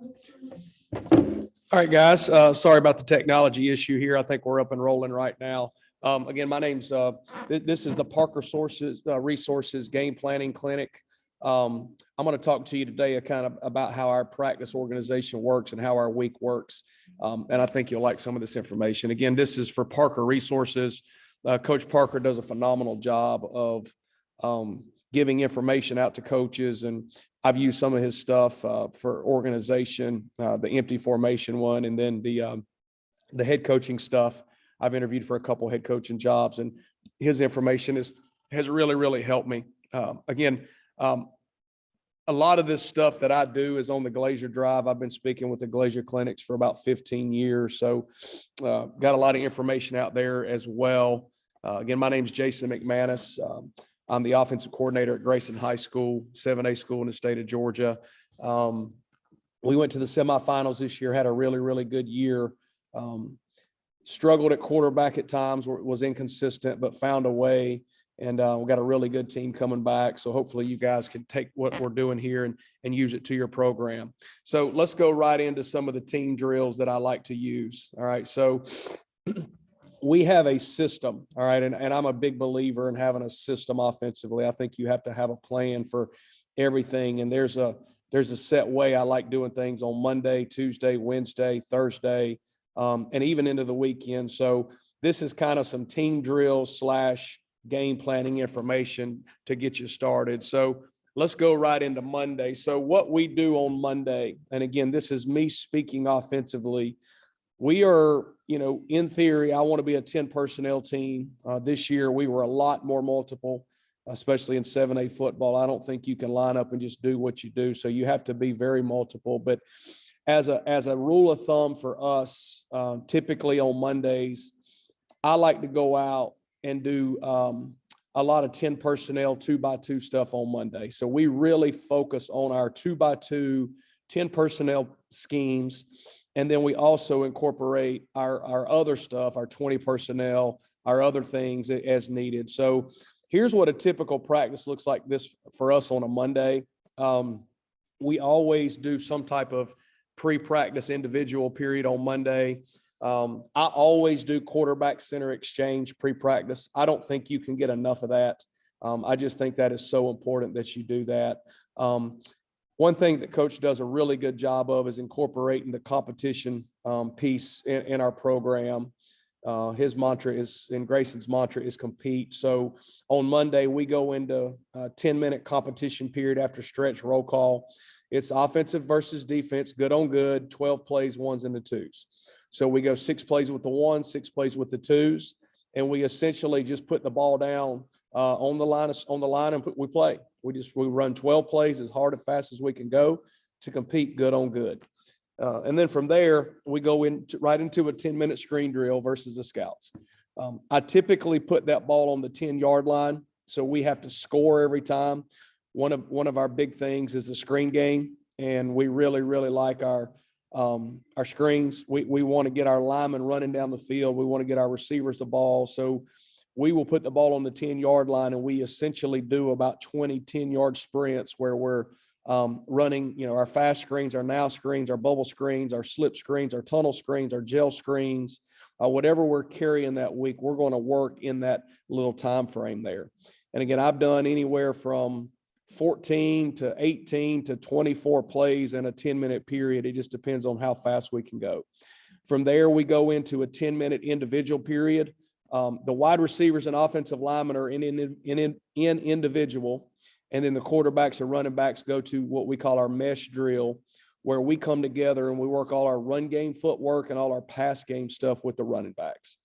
All right, guys. Sorry about the technology issue here. I think we're up and rolling right now. Again, my name's this is the Parker Sources Resources Game Planning Clinic. I'm going to talk to you today kind of about how our practice organization works and how our week works. And I think you'll like some of this information. Again, this is for Parker Resources. Coach Parker does a phenomenal job of giving information out to coaches, and I've used some of his stuff for organization, the empty formation one, and then the head coaching stuff. I've interviewed for a couple head coaching jobs, and his information has really helped me. A lot of this stuff that I do is on the Glazier Drive. I've been speaking with the Glazier clinics for about 15 years, so got a lot of information out there as well. Again, my name is Jason McManus. I'm the offensive coordinator at Grayson High School, 7A school in the state of Georgia. We went to the semifinals this year, had a really good year. Struggled at quarterback at times, was inconsistent, but found a way. And we've got a really good team coming back. So hopefully you guys can take what we're doing here and use it to your program. So let's go right into some of the team drills that I like to use. All right. So we have a system, all right, and I'm a big believer in having a system offensively. I think you have to have a plan for everything, and there's a set way I like doing things on Monday, Tuesday, Wednesday, Thursday, and even into the weekend. So this is kind of some team drills / game planning information to get you started. So let's go right into Monday. So what we do on Monday, and again, this is me speaking offensively. We are, in theory, I want to be a 10 personnel team. This year, we were a lot more multiple, especially in 7A football. I don't think you can line up and just do what you do. So you have to be very multiple. But as a rule of thumb for us, typically on Mondays, I like to go out and do a lot of 10 personnel 2x2 stuff on Monday. So we really focus on our 2x2, 10 personnel schemes. And then we also incorporate our other stuff, our 20 personnel, our other things as needed. So here's what a typical practice looks like this for us on a Monday. We always do some type of pre-practice individual period on Monday. I always do quarterback center exchange pre-practice. I don't think you can get enough of that. I just think that is so important that you do that. One thing that Coach does a really good job of is incorporating the competition piece in our program. His mantra is, and Grayson's mantra is compete. So on Monday, we go into a 10-minute competition period after stretch roll call. It's offensive versus defense, good on good, 12 plays, ones and the twos. So we go 6 plays with the ones, 6 plays with the twos, and we essentially just put the ball down on the line and we play. We run 12 plays as hard and fast as we can go to compete good on good. And then from there, we go right into a 10-minute screen drill versus the scouts. I typically put that ball on the 10-yard line, so we have to score every time. One of our big things is the screen game, and we really like our screens. We want to get our linemen running down the field. We want to get our receivers the ball. So we will put the ball on the 10-yard line, and we essentially do about 20 10-yard sprints where we're running, our fast screens, our now screens, our bubble screens, our slip screens, our tunnel screens, our gel screens, whatever we're carrying that week, we're going to work in that little time frame there. And again, I've done anywhere from 14 to 18 to 24 plays in a 10-minute period. It just depends on how fast we can go. From there, we go into a 10-minute individual period. The wide receivers and offensive linemen are in individual, and then the quarterbacks and running backs go to what we call our mesh drill, where we come together and we work all our run game footwork and all our pass game stuff with the running backs.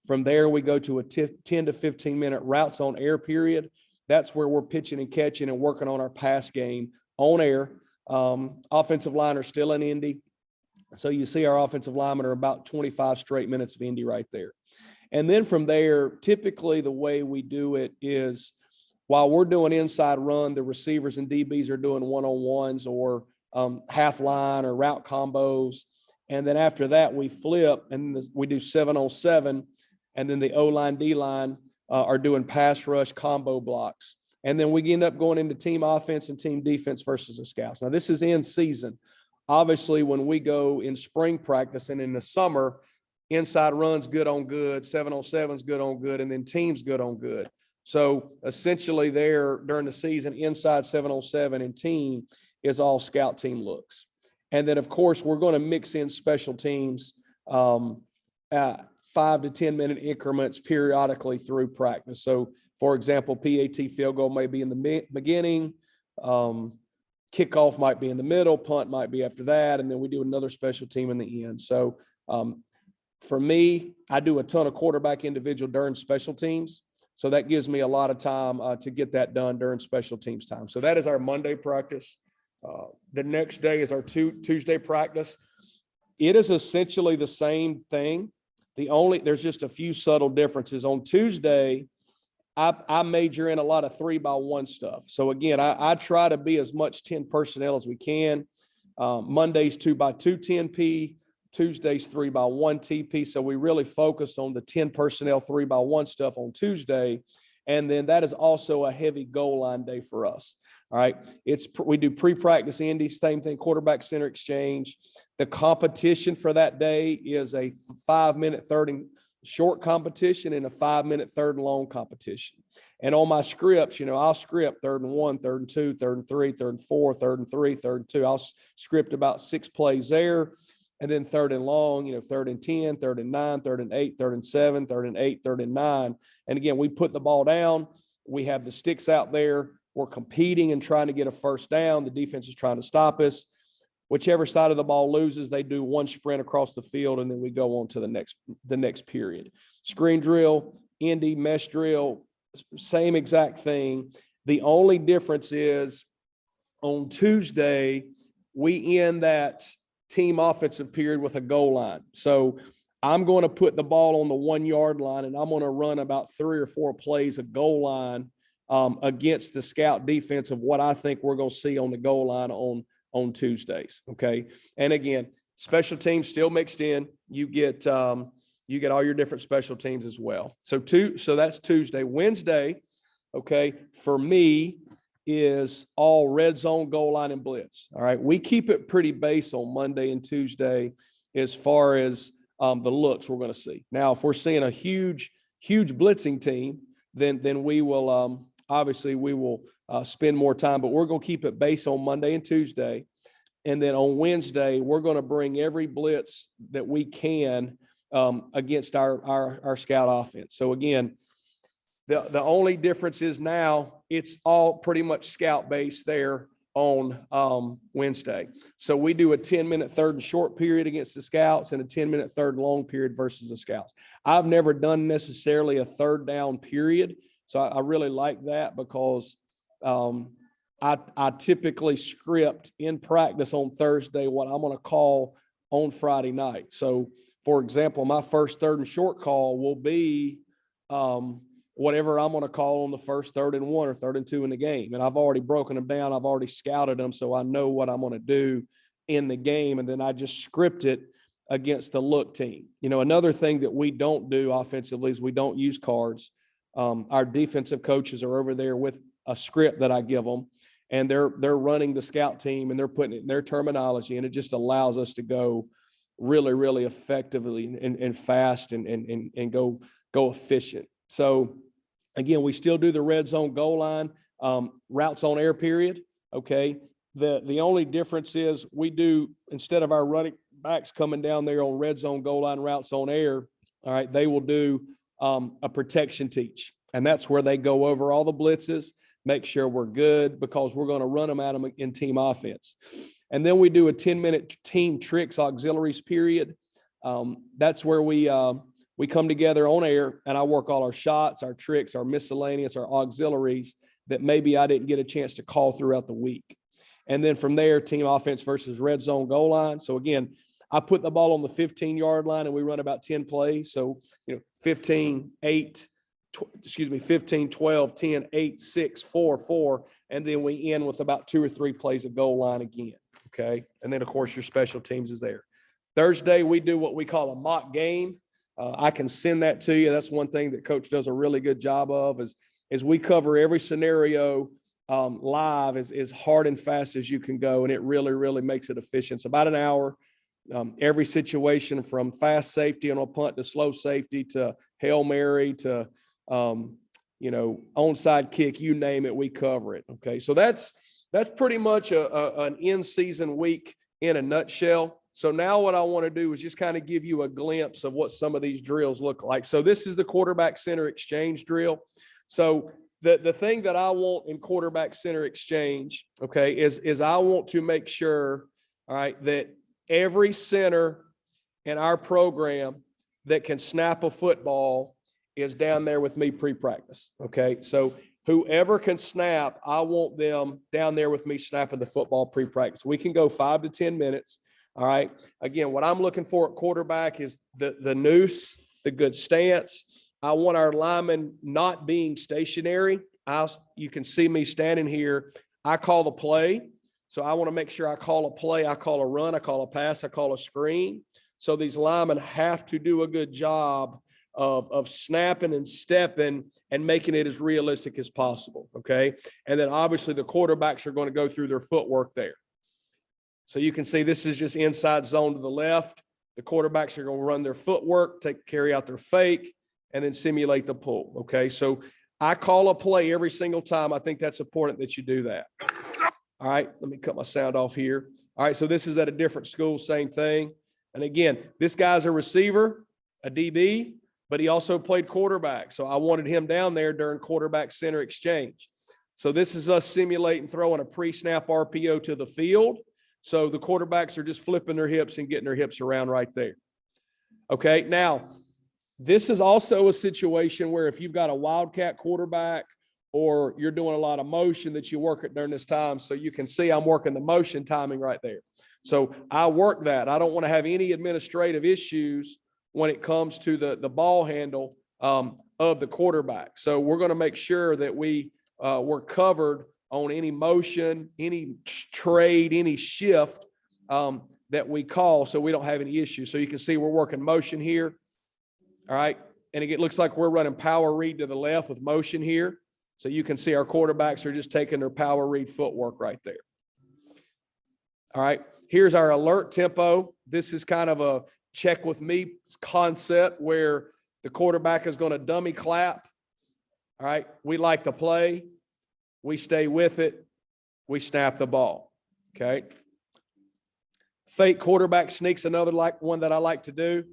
From there, we go to a 10 to 15-minute routes on air period. That's where we're pitching and catching and working on our pass game on air. Offensive line are still in Indy. So you see our offensive linemen are about 25 straight minutes of Indy right there. And then from there, typically the way we do it is while we're doing inside run, the receivers and DBs are doing one-on-ones or half line or route combos. And then after that, we flip and we do 7-on-7. And then the O-line, D-line are doing pass rush combo blocks. And then we end up going into team offense and team defense versus the scouts. Now, this is in season. Obviously, when we go in spring practice and in the summer, inside runs good on good, 7-on-7's good on good, and then teams good on good. So essentially there during the season, inside 7-on-7 and team is all scout team looks. And then of course, we're going to mix in special teams at 5 to 10 minute increments periodically through practice. So for example, PAT field goal may be in the beginning, kickoff might be in the middle, punt might be after that, and then we do another special team in the end. So for me, I do a ton of quarterback individual during special teams. So that gives me a lot of time to get that done during special teams time. So that is our Monday practice. The next day is our Tuesday practice. It is essentially the same thing. There's just a few subtle differences. On Tuesday, I major in a lot of 3x1 stuff. So again, I try to be as much 10 personnel as we can. Monday's 2x2 10P. Tuesday's 3x1 TP. So we really focus on the 10 personnel 3x1 stuff on Tuesday. And then that is also a heavy goal line day for us. All right. We do pre-practice indies, same thing, quarterback center exchange. The competition for that day is a 5-minute third and short competition and a 5-minute third and long competition. And on my scripts, I'll script 3rd and 1, 3rd and 2, 3rd and 3, 3rd and 4, 3rd and 3, 3rd and 2. I'll script about 6 plays there. And then 3rd and long, 3rd and 10, 3rd and 9, 3rd and 8, 3rd and 7, 3rd and 8, 3rd and 9. And again, we put the ball down. We have the sticks out there. We're competing and trying to get a first down. The defense is trying to stop us. Whichever side of the ball loses, they do one sprint across the field, and then we go on to the next period. Screen drill, indie, mesh drill, same exact thing. The only difference is on Tuesday, we end that team offensive period with a goal line. So I'm going to put the ball on the 1-yard line, and I'm going to run about 3 or 4 plays of goal line against the scout defense of what I think we're going to see on the goal line on Tuesdays. Okay. And again, special teams still mixed in. You get all your different special teams as well. So that's Tuesday. Wednesday, okay, for me is all red zone, goal line, and blitz. All right. We keep it pretty base on Monday and Tuesday as far as the looks we're going to see. Now, if we're seeing a huge blitzing team, then we will obviously we will spend more time, but we're going to keep it base on Monday and Tuesday. And then on Wednesday, we're going to bring every blitz that we can against our scout offense. So again, the only difference is now it's all pretty much scout based there on Wednesday. So we do a 10-minute third and short period against the scouts and a 10-minute third and long period versus the scouts. I've never done necessarily a third down period. So I really like that because I typically script in practice on Thursday what I'm going to call on Friday night. So for example, my first third and short call will be whatever I'm going to call on the first 3rd and 1 or 3rd and 2 in the game. And I've already broken them down. I've already scouted them. So I know what I'm going to do in the game. And then I just script it against the look team. Another thing that we don't do offensively is we don't use cards. Our defensive coaches are over there with a script that I give them, and they're running the scout team and they're putting it in their terminology. And it just allows us to go really, really effectively and fast and go efficient. So again, we still do the red zone goal line, routes on air period. Okay. The only difference is we do, instead of our running backs coming down there on red zone goal line routes on air, all right, they will do a protection teach. And that's where they go over all the blitzes, make sure we're good because we're going to run them at them in team offense. And then we do a 10-minute team tricks auxiliaries period. That's where we come together on air and I work all our shots, our tricks, our miscellaneous, our auxiliaries that maybe I didn't get a chance to call throughout the week. And then from there, team offense versus red zone goal line. So again, I put the ball on the 15-yard line and we run about 10 plays. So, 15, 12, 10, 8, 6, 4, 4. And then we end with about 2 or 3 plays of goal line again. Okay. And then of course your special teams is there. Thursday, we do what we call a mock game. I can send that to you. That's one thing that coach does a really good job of is we cover every scenario live as hard and fast as you can go. And it really, really makes it efficient. It's about an hour. Every situation from fast safety on a punt to slow safety to Hail Mary to, onside kick, you name it, we cover it. Okay. So that's pretty much an in-season week in a nutshell. So now what I want to do is just kind of give you a glimpse of what some of these drills look like. So this is the quarterback center exchange drill. So the thing that I want in quarterback center exchange, okay, is I want to make sure, all right, that every center in our program that can snap a football is down there with me pre-practice. Okay. So whoever can snap, I want them down there with me snapping the football pre-practice. We can go 5 to 10 minutes. All right. Again, what I'm looking for at quarterback is the noose, the good stance. I want our linemen not being stationary. You can see me standing here. I call the play. So I want to make sure I call a play. I call a run. I call a pass. I call a screen. So these linemen have to do a good job of snapping and stepping and making it as realistic as possible. Okay. And then obviously the quarterbacks are going to go through their footwork there. So you can see this is just inside zone to the left. The quarterbacks are going to run their footwork, carry out their fake, and then simulate the pull. Okay. So I call a play every single time. I think that's important that you do that. All right. Let me cut my sound off here. All right. So this is at a different school, same thing. And again, this guy's a receiver, a DB, but he also played quarterback. So I wanted him down there during quarterback center exchange. So this is us simulating throwing a pre-snap RPO to the field. So the quarterbacks are just flipping their hips and getting their hips around right there. Okay. Now, this is also a situation where if you've got a wildcat quarterback or you're doing a lot of motion that you work it during this time. So you can see I'm working the motion timing right there. So I work that. I don't want to have any administrative issues when it comes to the ball handle of the quarterback. So we're going to make sure that we're covered on any motion, any trade, any shift that we call, so we don't have any issues. So you can see we're working motion here. All right. And it looks like we're running power read to the left with motion here. So you can see our quarterbacks are just taking their power read footwork right there. All right. Here's our alert tempo. This is kind of a check with me concept where the quarterback is going to dummy clap. All right. We like to play. We stay with it. We snap the ball. Okay. Fake quarterback sneak's another one that I like to do.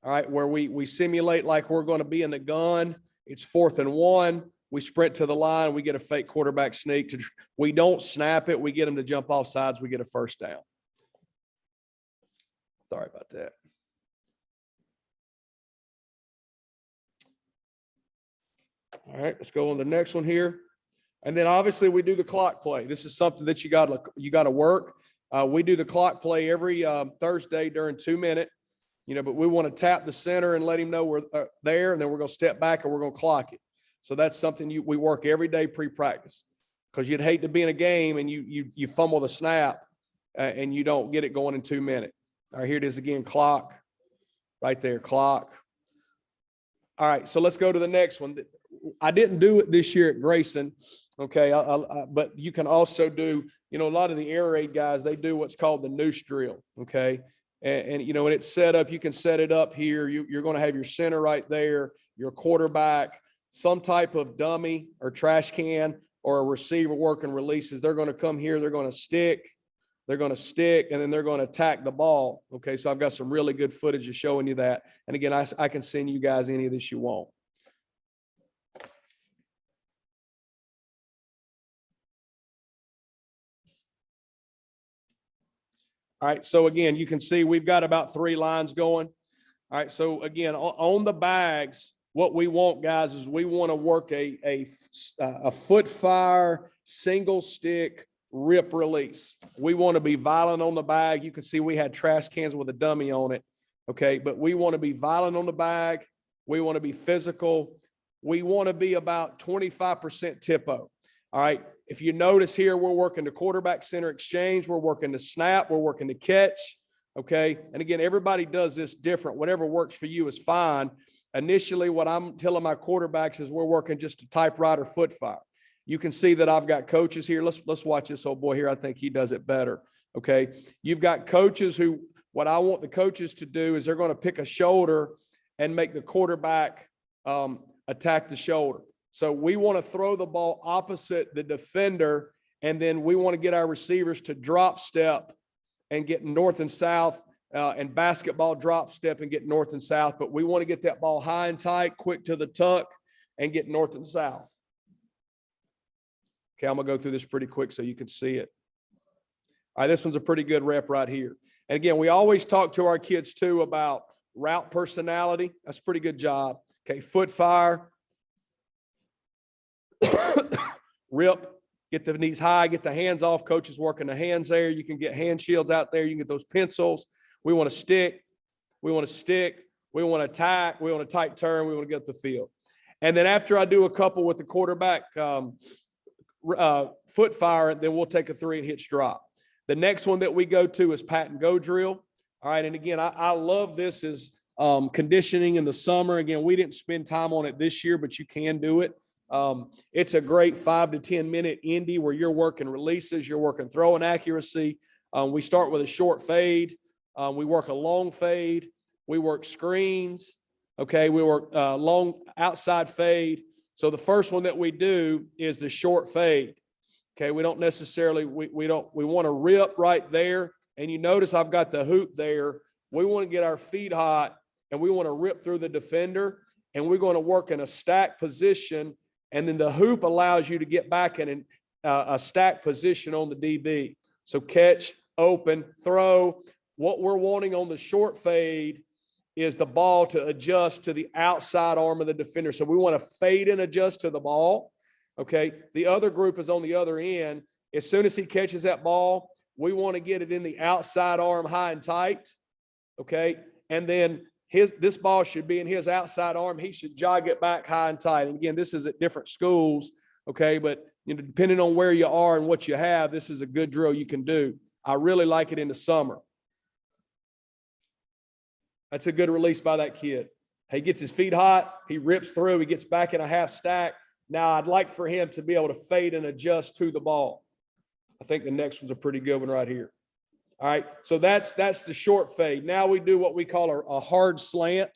All right. Where we simulate like we're going to be in the gun. It's 4th and 1. We sprint to the line. We get a fake quarterback sneak. We don't snap it. We get them to jump off sides. We get a first down. Sorry about that. All right, let's go on to the next one here. And then obviously we do the clock play. This is something that you got to work. We do the clock play every Thursday during 2 minute, but we want to tap the center and let him know we're there. And then we're going to step back and we're going to clock it. So that's something we work every day pre-practice, because you'd hate to be in a game and you fumble the snap and you don't get it going in 2 minutes. All right, here it is again, clock, right there, clock. All right, so let's go to the next one. I didn't do it this year at Grayson, okay, but you can also do, a lot of the air raid guys, they do what's called the noose drill, okay? And when it's set up, you can set it up here. You're going to have your center right there, your quarterback, some type of dummy or trash can or a receiver working releases. They're going to come here. They're going to stick, and then they're going to attack the ball. Okay. So I've got some really good footage of showing you that. And again, I can send you guys any of this you want. All right. So again, you can see we've got about 3 lines going. All right. So again, on the bags, what we want, guys, is we want to work a foot fire, single stick, rip release. We want to be violent on the bag. You can see we had trash cans with a dummy on it. Okay. But we want to be violent on the bag. We want to be physical. We want to be about 25% TIPO. All right. If you notice here, we're working the quarterback center exchange. We're working the snap. We're working the catch. Okay. And again, everybody does this different. Whatever works for you is fine. Initially, what I'm telling my quarterbacks is we're working just a typewriter foot fire. You can see that I've got coaches here. Let's watch this old boy here. I think he does it better. Okay. You've got coaches who, what I want the coaches to do is they're going to pick a shoulder and make the quarterback attack the shoulder. So we want to throw the ball opposite the defender, and then we want to get our receivers to drop step and get north and south, and basketball drop step and get north and south. But we want to get that ball high and tight, quick to the tuck, and get north and south. Okay, I'm going to go through this pretty quick so you can see it. All right, this one's a pretty good rep right here. And again, we always talk to our kids too about route personality. That's a pretty good job. Okay, foot fire. Rip, get the knees high, get the hands off. Coach is working the hands there. You can get hand shields out there. You can get those pencils. We want to stick. We want to stick. We want to attack. We want a tight turn. We want to get up the field. And then after I do a couple with the quarterback foot fire, then we'll take a 3 and hitch drop. The next one that we go to is pat and go drill. All right. And again, I love this as conditioning in the summer. Again, we didn't spend time on it this year, but you can do it. It's a great 5 to 10 minute indie where you're working releases, you're working throwing accuracy. We start with a short fade. We work a long fade. We work screens. Okay. We work long outside fade. So the first one that we do is the short fade. Okay. We don't necessarily, we want to rip right there. And you notice I've got the hoop there. We want to get our feet hot and we want to rip through the defender, and we're going to work in a stack position. And then the hoop allows you to get back in a stack position on the DB. So catch, open, throw. What we're wanting on the short fade is the ball to adjust to the outside arm of the defender. So we want to fade and adjust to the ball. Okay. The other group is on the other end. As soon as he catches that ball, we want to get it in the outside arm high and tight. Okay. And then this ball should be in his outside arm. He should jog it back high and tight. And again, this is at different schools. Okay. But depending on where you are and what you have, this is a good drill you can do. I really like it in the summer. That's a good release by that kid. He gets his feet hot. He rips through. He gets back in a half stack. Now, I'd like for him to be able to fade and adjust to the ball. I think the next one's a pretty good one right here. All right, so that's the short fade. Now we do what we call a hard slant.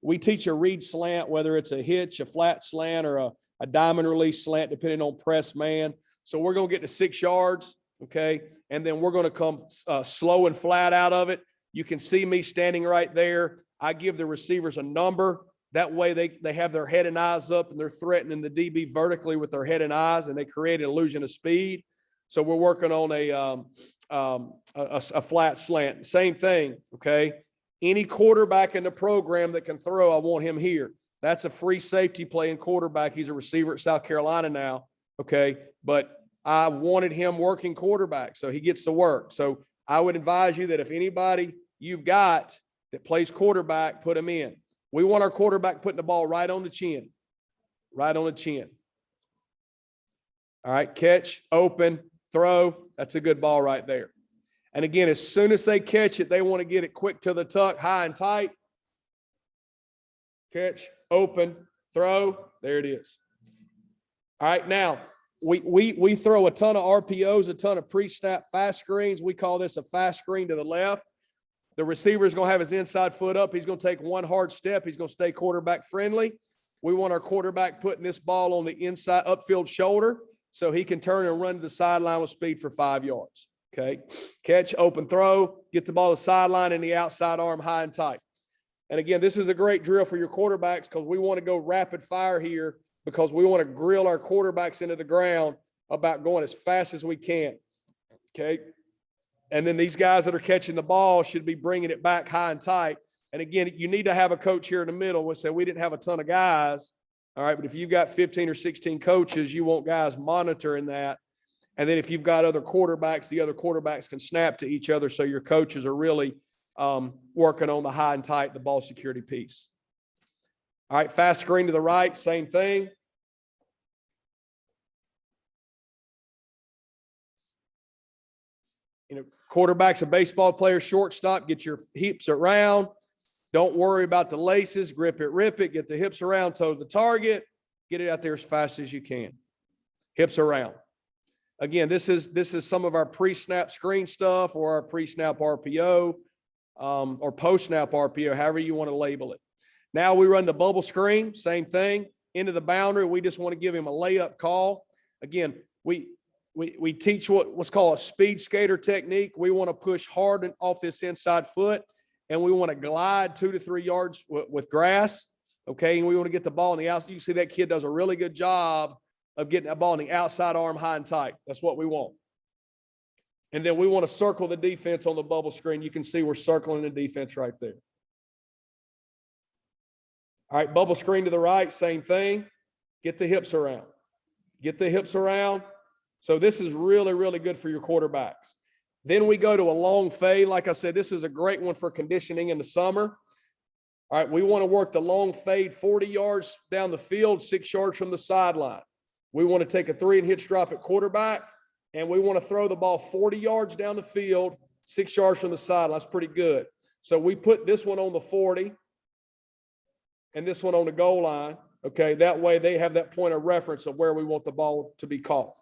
We teach a read slant, whether it's a hitch, a flat slant, or a diamond release slant, depending on press man. So we're going to get to 6 yards, okay? And then we're going to come slow and flat out of it. You can see me standing right there. I give the receivers a number. That way they have their head and eyes up and they're threatening the DB vertically with their head and eyes, and they create an illusion of speed. So we're working on a flat slant. Same thing, okay? Any quarterback in the program that can throw, I want him here. That's a free safety play in quarterback. He's a receiver at South Carolina now, okay? But I wanted him working quarterback, so he gets to work. So I would advise you that if anybody you've got that plays quarterback, put him in. We want our quarterback putting the ball right on the chin, right on the chin. All right, catch, open, throw. That's a good ball right there. And again, as soon as they catch it, they want to get it quick to the tuck, high and tight. Catch, open, throw. There it is. All right, now we throw a ton of RPOs, a ton of pre-snap fast screens. We call this a fast screen to the left. The receiver is going to have his inside foot up. He's going to take one hard step. He's going to stay quarterback friendly. We want our quarterback putting this ball on the inside upfield shoulder so he can turn and run to the sideline with speed for 5 yards. Okay. Catch, open, throw, get the ball to the sideline and the outside arm high and tight. And again, this is a great drill for your quarterbacks because we want to go rapid fire here because we want to grill our quarterbacks into the ground about going as fast as we can. Okay. And then these guys that are catching the ball should be bringing it back high and tight. And again, you need to have a coach here in the middle. We said we didn't have a ton of guys. All right. But if you've got 15 or 16 coaches, you want guys monitoring that. And then if you've got other quarterbacks, the other quarterbacks can snap to each other. So your coaches are really working on the high and tight, the ball security piece. All right. Fast screen to the right. Same thing. Quarterback's a baseball player, shortstop, get your hips around. Don't worry about the laces, grip it, rip it, get the hips around, toe the target, get it out there as fast as you can. hips around. Again, this is some of our pre-snap screen stuff or our pre-snap RPO or post-snap RPO, however you want to label it. Now we run the bubble screen, same thing, into the boundary. We just want to give him a layup call. Again, we teach what's called a speed skater technique. We want to push hard and off this inside foot, and we want to glide 2 to 3 yards with grass, okay? And we want to get the ball on the outside. You see that kid does a really good job of getting that ball on the outside arm high and tight. That's what we want. And then we want to circle the defense on the bubble screen. You can see we're circling the defense right there. All right, bubble screen to the right, same thing. Get the hips around. Get the hips around. So this is really, really good for your quarterbacks. Then we go to a long fade. Like I said, this is a great one for conditioning in the summer. All right, we want to work the long fade 40 yards down the field, 6 yards from the sideline. We want to take a 3 and hitch drop at quarterback, and we want to throw the ball 40 yards down the field, 6 yards from the sideline. That's pretty good. So we put this one on the 40 and this one on the goal line. Okay, that way they have that point of reference of where we want the ball to be caught.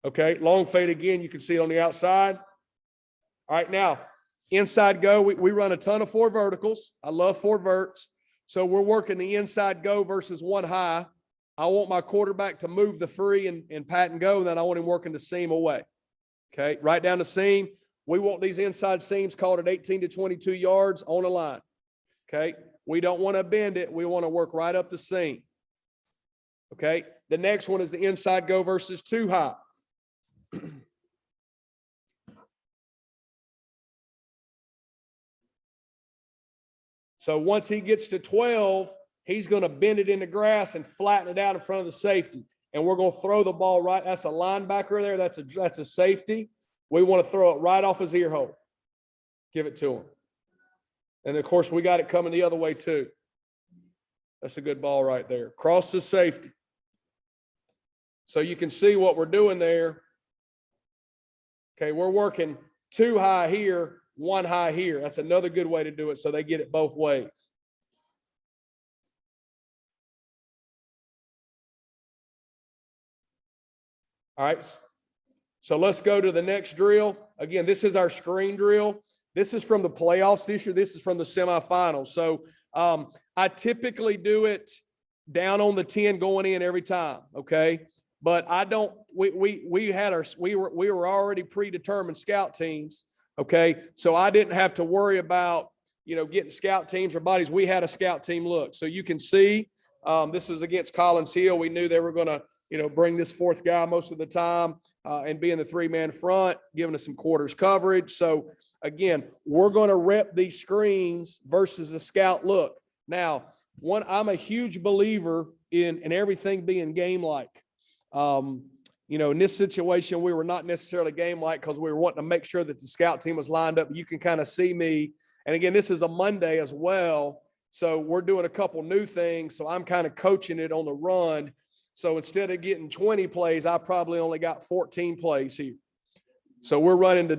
Okay, long fade again. You can see it on the outside. All right, now, inside go, we run a ton of 4 verticals. I love 4 verts. So we're working the inside go versus 1 high. I want my quarterback to move the free and pat and go, and then I want him working the seam away. Okay, right down the seam. We want these inside seams called at 18 to 22 yards on a line. Okay, we don't want to bend it. We want to work right up the seam. Okay, the next one is the inside go versus 2 high. So once he gets to 12, he's going to bend it in the grass and flatten it out in front of the safety. And we're going to throw the ball right. That's a linebacker there. That's a safety. We want to throw it right off his ear hole. Give it to him. And, of course, we got it coming the other way too. That's a good ball right there. Cross the safety. So you can see what we're doing there. Okay, we're working 2 high here, 1 high here. That's another good way to do it so they get it both ways. All right, so let's go to the next drill. Again, this is our screen drill. This is from the playoffs this year. This is from the semifinals. So I typically do it down on the 10 going in every time, okay? But I don't, we were already predetermined scout teams, okay? So I didn't have to worry about, getting scout teams or bodies. We had a scout team look. So you can see this was against Collins Hill. We knew they were going to, bring this 4th guy most of the time and be in the 3-man front, giving us some quarters coverage. So again, we're going to rep these screens versus the scout look. Now, I'm a huge believer in everything being game-like. In this situation, we were not necessarily game-like because we were wanting to make sure that the scout team was lined up. You can kind of see me. And again, this is a Monday as well. So we're doing a couple new things. So I'm kind of coaching it on the run. So instead of getting 20 plays, I probably only got 14 plays here. So we're running the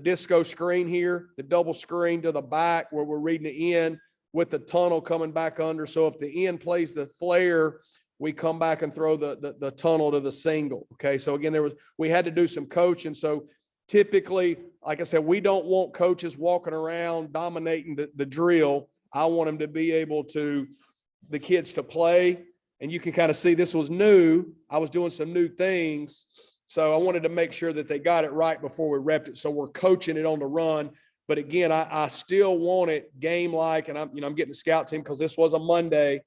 disco screen here, the double screen to the back where we're reading the end with the tunnel coming back under. So if the end plays the flare, we come back and throw the tunnel to the single. Okay. So again, we had to do some coaching. So typically, like I said, we don't want coaches walking around dominating the drill. I want them to be able the kids to play. And you can kind of see this was new. I was doing some new things. So I wanted to make sure that they got it right before we repped it. So we're coaching it on the run. But again, I still want it game-like, and I'm getting the scout team because this was a Monday.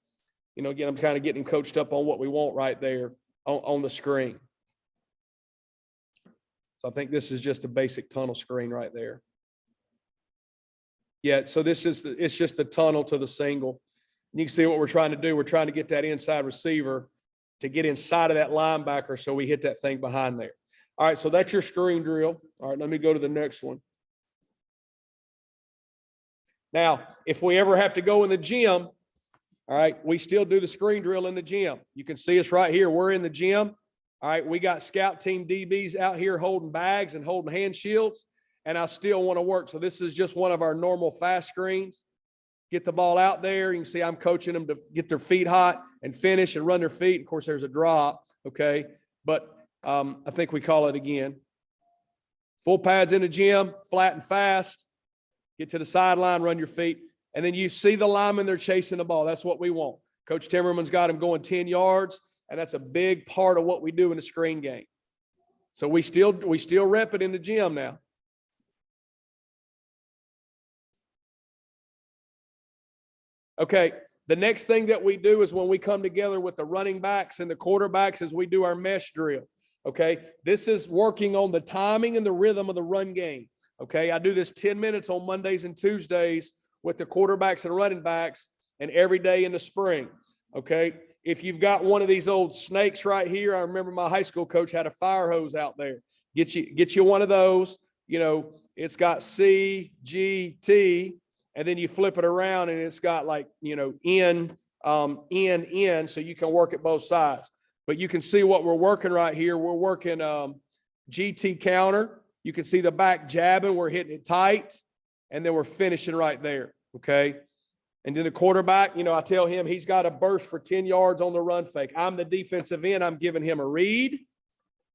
Again, I'm kind of getting coached up on what we want right there on the screen. So I think this is just a basic tunnel screen right there. Yeah, so it's just the tunnel to the single. And you can see what we're trying to do. We're trying to get that inside receiver to get inside of that linebacker so we hit that thing behind there. All right, so that's your screen drill. All right, let me go to the next one. Now, if we ever have to go in the gym, all right, we still do the screen drill in the gym. You can see us right here. We're in the gym. All right, we got scout team DBs out here holding bags and holding hand shields, and I still want to work. So this is just one of our normal fast screens. get the ball out there. You can see I'm coaching them to get their feet hot and finish and run their feet. Of course, there's a drop, okay? But I think we call it again. Full pads in the gym, flat and fast. Get to the sideline, run your feet. And then you see the linemen, they're chasing the ball. That's what we want. Coach Timmerman's got them going 10 yards, and that's a big part of what we do in the screen game. So we still rep it in the gym now. Okay, the next thing that we do is when we come together with the running backs and the quarterbacks is we do our mesh drill. Okay, this is working on the timing and the rhythm of the run game. Okay, I do this 10 minutes on Mondays and Tuesdays with the quarterbacks and running backs and every day in the spring. Okay, if you've got one of these old snakes right here, I remember my high school coach had a fire hose out there. Get you one of those. You know, it's got C, G, T, and then you flip it around and it's got like, you know, N, so you can work at both sides. But you can see what we're working right here. We're working GT counter. You can see the back jabbing. We're hitting it tight, and then we're finishing right there, okay? And then the quarterback, you know, I tell him he's got a burst for 10 yards on the run fake. I'm the defensive end. I'm giving him a read,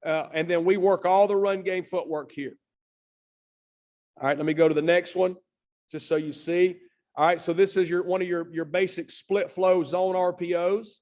and then we work all the run game footwork here. All right, let me go to the next one just so you see. All right, so this is one of your basic split flow zone RPOs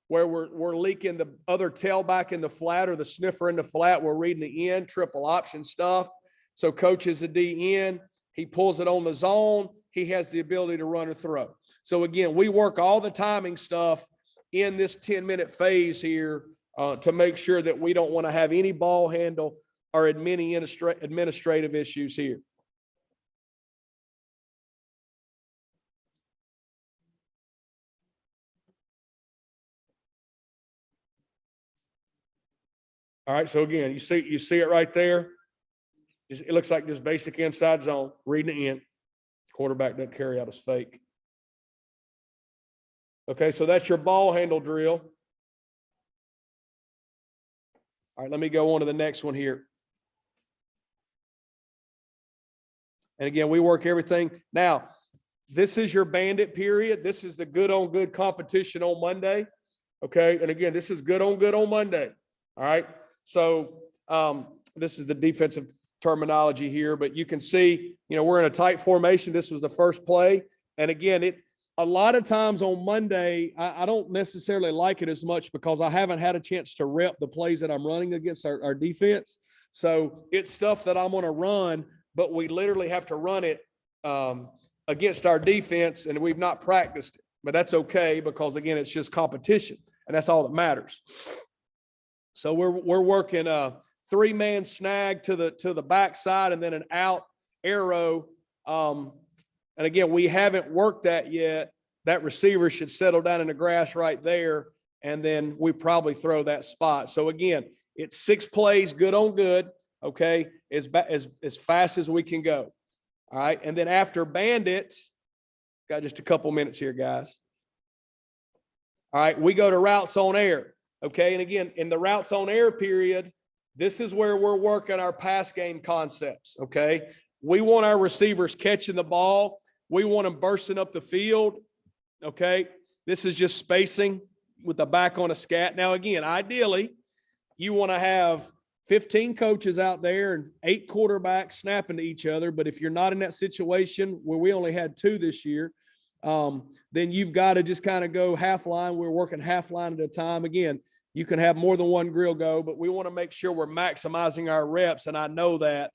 where we're leaking the other tailback in the flat or the sniffer in the flat. We're reading the end, triple option stuff. So coach is a DN. He pulls it on the zone. He has the ability to run or throw. So again, we work all the timing stuff in this 10-minute phase here to make sure that we don't want to have any ball handle or administrative issues here. All right, so again, you see it right there. It looks like just basic inside zone, reading the end. Quarterback doesn't carry out his fake. Okay, so that's your ball handle drill. All right, let me go on to the next one here. And again, we work everything. Now, this is your bandit period. This is the good on good competition on Monday. Okay, and again, this is good on Monday. All right, so this is the defensive terminology here, but you can see, you know, we're in a tight formation. This was the first play. And again, a lot of times on Monday, I don't necessarily like it as much because I haven't had a chance to rep the plays that I'm running against our defense. So it's stuff that I'm going to run, but we literally have to run it against our defense, and we've not practiced it. But that's okay because, again, it's just competition, and that's all that matters. So we're working a three-man snag to the backside and then an out arrow. And again, we haven't worked that yet. That receiver should settle down in the grass right there, and then we probably throw that spot. So again, it's 6 plays, good on good, okay, as fast as we can go. All right, and then after bandits, got just a couple minutes here, guys. All right, we go to routes on air, okay, and again, in the routes on air period, this is where we're working our pass game concepts, okay? We want our receivers catching the ball. We want them bursting up the field, okay? This is just spacing with the back on a scat. Now, again, ideally, you want to have 15 coaches out there and 8 quarterbacks snapping to each other. But if you're not in that situation where we only had 2 this year, then you've got to just kind of go half line. We're working half line at a time. Again, you can have more than one grill go, but we want to make sure we're maximizing our reps, and I know that,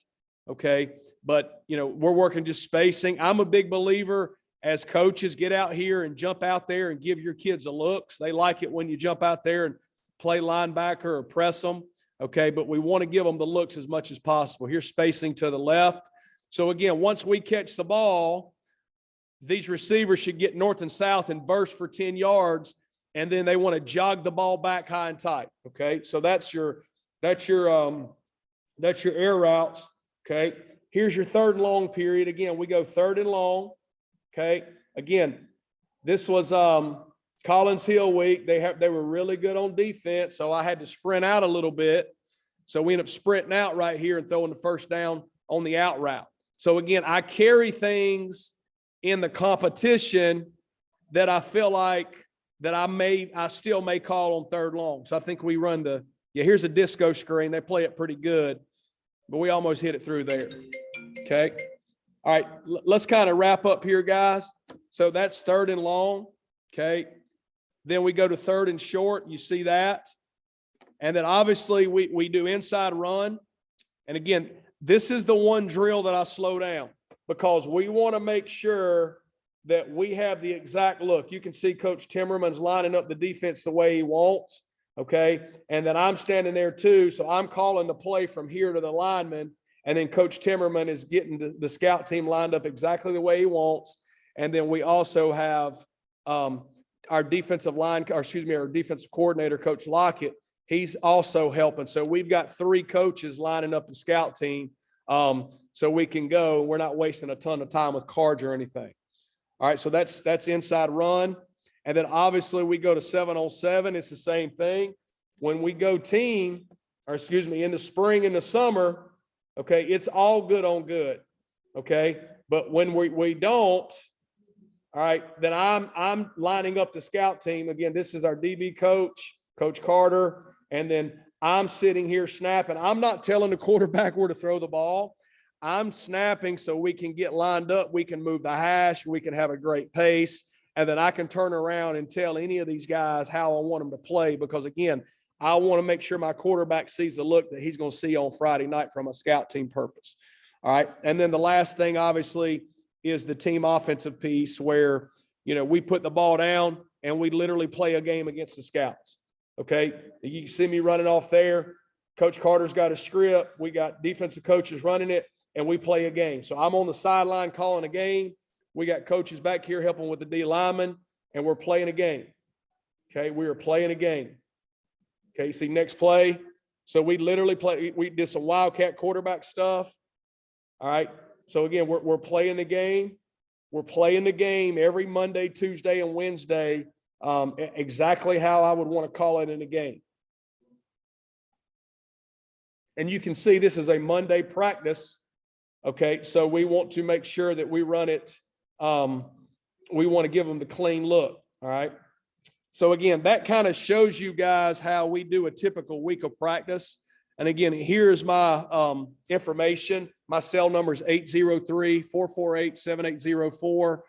okay? But, you know, we're working just spacing. I'm a big believer as coaches, get out here and jump out there and give your kids a looks. They like it when you jump out there and play linebacker or press them, okay? But we want to give them the looks as much as possible. Here's spacing to the left. So, again, once we catch the ball, these receivers should get north and south and burst for 10 yards, and then they want to jog the ball back high and tight, okay? So that's your air routes, okay? Here's your third and long period. Again, we go third and long, okay? Again, this was Collins Hill week. They were really good on defense, so I had to sprint out a little bit. So we end up sprinting out right here and throwing the first down on the out route. So, again, I carry things in the competition that I feel like that I still may call on third long. So I think we run here's a disco screen. They play it pretty good, but we almost hit it through there. Okay. All right. Let's kind of wrap up here, guys. So that's third and long. Okay. Then we go to third and short. You see that. And then obviously we do inside run. And again, this is the one drill that I slow down because we want to make sure that we have the exact look. You can see Coach Timmerman's lining up the defense the way he wants, okay? And then I'm standing there too, so I'm calling the play from here to the lineman, and then Coach Timmerman is getting the scout team lined up exactly the way he wants. And then we also have our defensive coordinator, Coach Lockett. He's also helping. So we've got 3 coaches lining up the scout team so we can go. We're not wasting a ton of time with cards or anything. All right, so that's inside run. And then obviously we go to 7-on-7. It's the same thing. When we go team, in the spring and the summer, okay, it's all good on good, okay? But when we don't, all right, then I'm lining up the scout team. Again, this is our DB coach, Coach Carter, and then I'm sitting here snapping. I'm not telling the quarterback where to throw the ball. I'm snapping so we can get lined up. We can move the hash. We can have a great pace. And then I can turn around and tell any of these guys how I want them to play because, again, I want to make sure my quarterback sees the look that he's going to see on Friday night from a scout team purpose. All right. And then the last thing, obviously, is the team offensive piece where, we put the ball down and we literally play a game against the scouts. Okay. You can see me running off there. Coach Carter's got a script. We got defensive coaches running it. And we play a game. So I'm on the sideline calling a game. We got coaches back here helping with the D linemen, and we're playing a game. Okay, we are playing a game. Okay, see next play. So we literally we did some wildcat quarterback stuff. All right. So again, we're playing the game. We're playing the game every Monday, Tuesday, and Wednesday, exactly how I would want to call it in a game. And you can see this is a Monday practice. Okay, so we want to make sure that we run it. We want to give them the clean look. All right. So again, that kind of shows you guys how we do a typical week of practice. And again, here's my information. My cell number is 803-448-7804.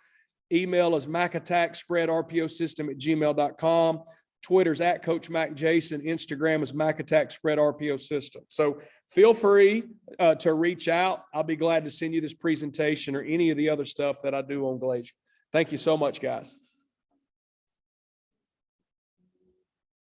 Email is macattackspreadrposystem@gmail.com. Twitter's @Coach Mac Jason. Instagram is macattackspreadrposystem. So feel free to reach out. I'll be glad to send you this presentation or any of the other stuff that I do on Glazier. Thank you so much, guys.